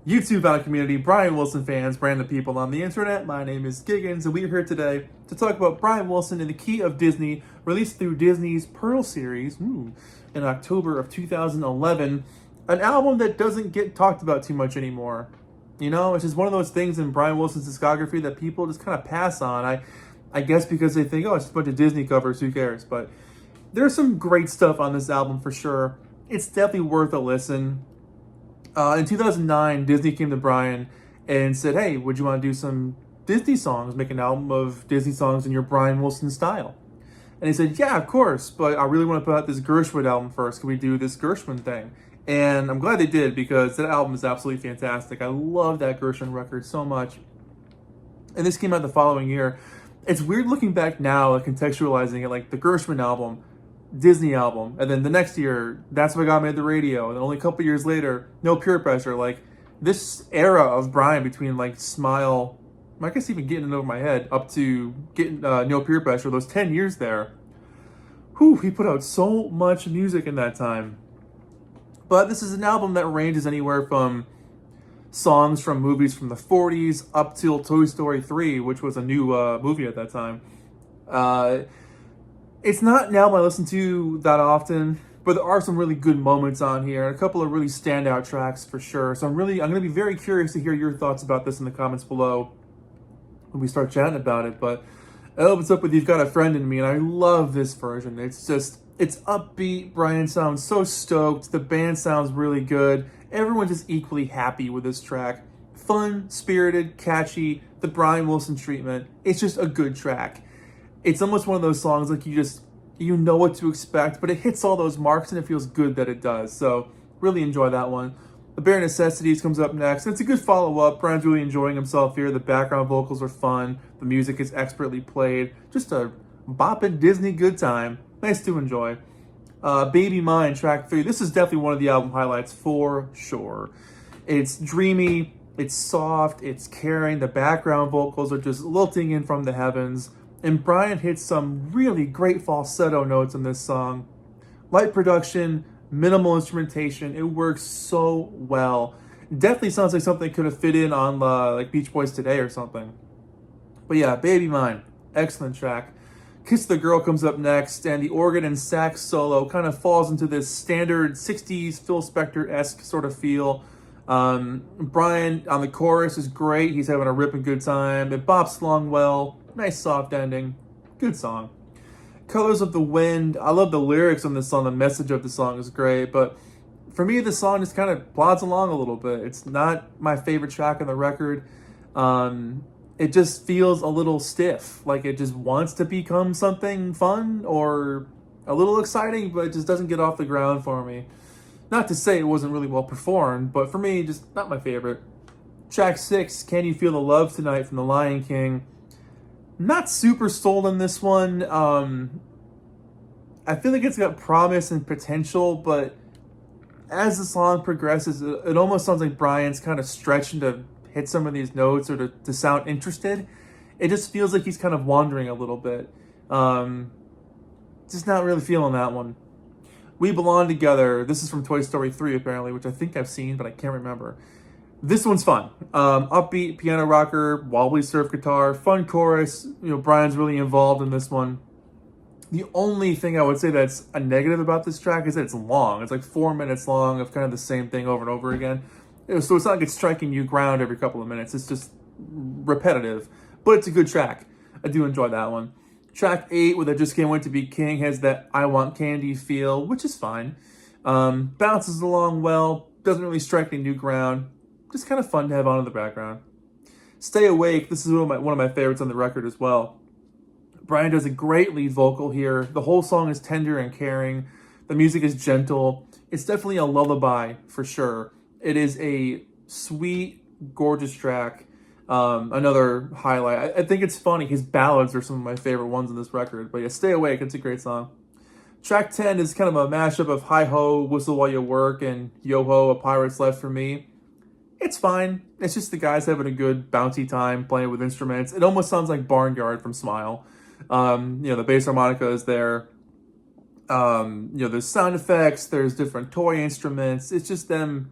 YouTube out community, Brian Wilson fans, brand of people on the internet. My name is Giggens, and we're here today to talk about Brian Wilson in the Key of Disney, released through Disney's Pearl series in October of 2011. An album that doesn't get talked about too much anymore. You know, it's just one of those things in Brian Wilson's discography that people just kind of pass on. I guess because they think, oh, it's just a bunch of Disney covers, who cares? But there's some great stuff on this album for sure. It's definitely worth a listen. In 2009, Disney came to Brian and said, hey, would you want to do some Disney songs, make an album of Disney songs in your Brian Wilson style? And he said, yeah, of course, but I really want to put out this Gershwin album first. Can we do this Gershwin thing? And I'm glad they did, because that album is absolutely fantastic. I love that Gershwin record so much. And this came out the following year. It's weird looking back now, like contextualizing it, like the Gershwin album, Disney album, and then the next year, That's What Got Made the Radio, and then only a couple years later, No Peer Pressure. Like, this era of Brian between like Smile, I guess even Getting It Over My Head, up to getting No Peer Pressure, those 10 years there, he put out so much music in that time. But this is an album that ranges anywhere from songs from movies from the 40s up till Toy Story 3, which was a new movie at that time. It's not an album I listen to that often, but there are some really good moments on here, and a couple of really standout tracks for sure. So I'm going to be very curious to hear your thoughts about this in the comments below when we start chatting about it. But it opens up with You've Got a Friend in Me, and I love this version. It's upbeat. Brian sounds so stoked. The band sounds really good. Everyone's just equally happy with this track. Fun, spirited, catchy, the Brian Wilson treatment. It's just a good track. It's almost one of those songs like you know what to expect, but it hits all those marks and it feels good that it does. So really enjoy that one. The Bare Necessities comes up next. It's a good follow-up. Brian's really enjoying himself here. The background vocals are fun. The music is expertly played. Just a bopping Disney good time. Nice to enjoy. Baby Mine, track 3. This is definitely one of the album highlights for sure. It's dreamy, it's soft, it's caring. The background vocals are just lilting in from the heavens. And Brian hits some really great falsetto notes in this song. Light production, minimal instrumentation. It works so well. Definitely sounds like something could have fit in on like Beach Boys Today or something. But yeah, Baby Mine, excellent track. Kiss the Girl comes up next, and the organ and sax solo kind of falls into this standard 60s Phil Spector-esque sort of feel. Brian on the chorus is great. He's having a ripping good time. It bops along well. Nice soft ending. Good song. Colors of the Wind. I love the lyrics on this song. The message of the song is great. But for me, the song just kind of plods along a little bit. It's not my favorite track on the record. It just feels a little stiff. Like it just wants to become something fun or a little exciting, but it just doesn't get off the ground for me. Not to say it wasn't really well performed, but for me, just not my favorite. Track 6, Can You Feel the Love Tonight from The Lion King. Not super sold on this one. I feel like it's got promise and potential, but as the song progresses, it almost sounds like Brian's kind of stretching to hit some of these notes or to sound interested. It just feels like he's kind of wandering a little bit. Just not really feeling that one. We Belong Together. This is from Toy Story 3, apparently, which I think I've seen, but I can't remember. This one's fun. Upbeat, piano rocker, wobbly surf guitar, fun chorus. You know, Brian's really involved in this one. The only thing I would say that's a negative about this track is that it's long. It's like 4 minutes long of kind of the same thing over and over again. So it's not like it's striking new ground every couple of minutes. It's just repetitive. But it's a good track. I do enjoy that one. Track 8, with I Just Can't Wait to Be King, has that I Want Candy feel, which is fine. Bounces along well. Doesn't really strike any new ground. Just kind of fun to have on in the background. Stay Awake. This is one of my favorites on the record as well. Brian does a great lead vocal here. The whole song is tender and caring. The music is gentle. It's definitely a lullaby for sure. It is a sweet, gorgeous track. Another highlight. I think it's funny. His ballads are some of my favorite ones in this record. But yeah, Stay Awake. It's a great song. Track 10 is kind of a mashup of Hi Ho, Whistle While You Work, and Yo Ho, A Pirate's Life for Me. It's fine. It's just the guys having a good bouncy time playing with instruments. It almost sounds like Barnyard from Smile. The bass harmonica is there. There's sound effects. There's different toy instruments. It's just them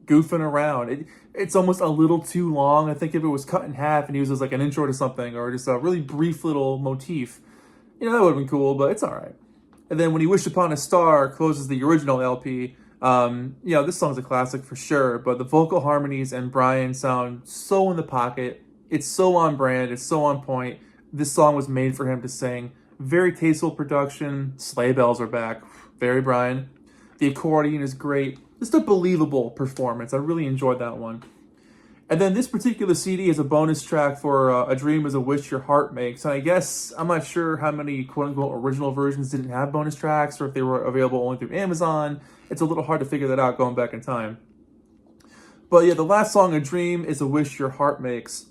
goofing around. It's almost a little too long. I think if it was cut in half and he uses like an intro to something or just a really brief little motif, that would have been cool, but it's all right. And then when he wished upon a star closes the original LP, this song's a classic for sure, but the vocal harmonies and Brian sound so in the pocket. It's so on brand. It's so on point. This song was made for him to sing. Very tasteful production. Sleigh bells are back. Very Brian. The accordion is great. Just a believable performance. I really enjoyed that one. And then this particular CD is a bonus track for A Dream is a Wish Your Heart Makes. And I guess, I'm not sure how many quote-unquote original versions didn't have bonus tracks or if they were available only through Amazon. It's a little hard to figure that out going back in time. But yeah, the last song, A Dream is a Wish Your Heart Makes,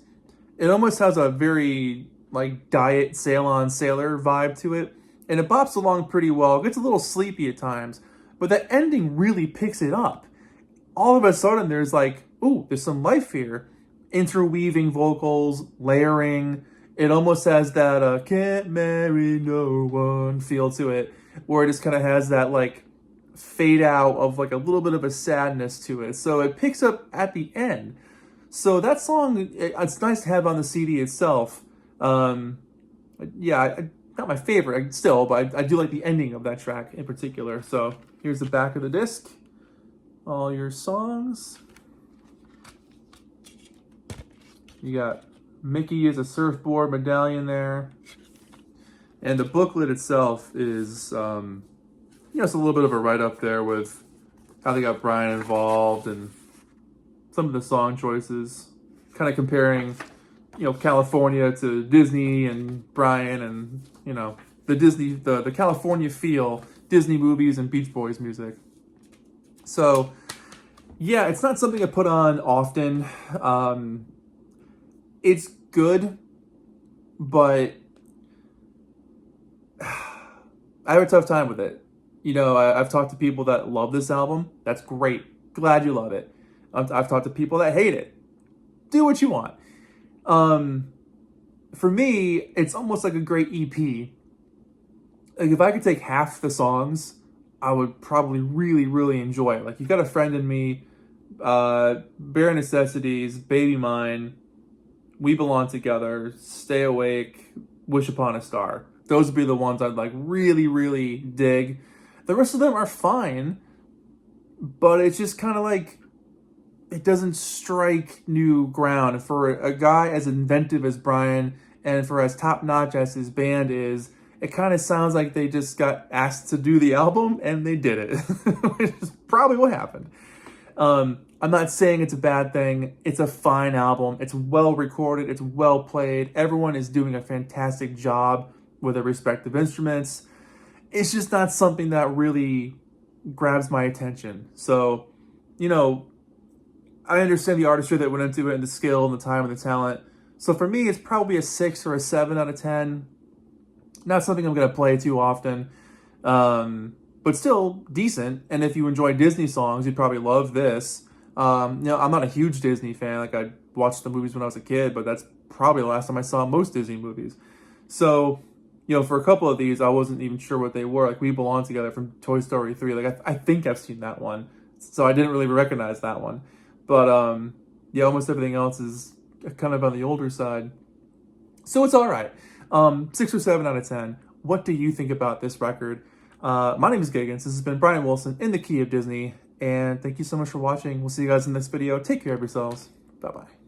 it almost has a very like Diet Sail-On Sailor vibe to it. And it bops along pretty well. It gets a little sleepy at times. But the ending really picks it up. All of a sudden, there's like, ooh, there's some life here. Interweaving vocals, layering. It almost has that can't marry no one feel to it, where it just kind of has that like fade out of like a little bit of a sadness to it. So it picks up at the end. So that song, it's nice to have on the CD itself. Not my favorite still, but I do like the ending of that track in particular. So here's the back of the disc. All your songs. You got Mickey as a surfboard medallion there. And the booklet itself is, it's a little bit of a write-up there with how they got Brian involved and some of the song choices. Kind of comparing, California to Disney and Brian and, the California feel, Disney movies and Beach Boys music. So, yeah, it's not something I put on often. It's good, but I have a tough time with it. I've talked to people that love this album. That's great. Glad you love it. I've talked to people that hate it. Do what you want. For me, it's almost like a great EP. Like if I could take half the songs, I would probably really, really enjoy it. Like You Got a Friend in Me, Bare Necessities, Baby Mine, We Belong Together, Stay Awake, Wish Upon a Star. Those would be the ones I'd like really, really dig. The rest of them are fine, but it's just kind of like, it doesn't strike new ground. For a guy as inventive as Brian and for as top-notch as his band is, it kind of sounds like they just got asked to do the album and they did it, which is probably what happened. I'm not saying it's a bad thing. It's a fine album. It's well recorded. It's well played. Everyone is doing a fantastic job with their respective instruments. It's just not something that really grabs my attention. So, I understand the artistry that went into it and the skill and the time and the talent. So for me, it's probably a 6 or a 7 out of 10. Not something I'm going to play too often, but still decent. And if you enjoy Disney songs, you'd probably love this. I'm not a huge Disney fan. Like I watched the movies when I was a kid, but that's probably the last time I saw most Disney movies. So, for a couple of these, I wasn't even sure what they were. Like We Belong Together from Toy Story 3. Like I think I've seen that one, so I didn't really recognize that one. But almost everything else is kind of on the older side. So it's all right. 6 or 7 out of 10. What do you think about this record? My name is Giggens. This has been Brian Wilson in the Key of Disney. And thank you so much for watching. We'll see you guys in the next video. Take care of yourselves. Bye-bye.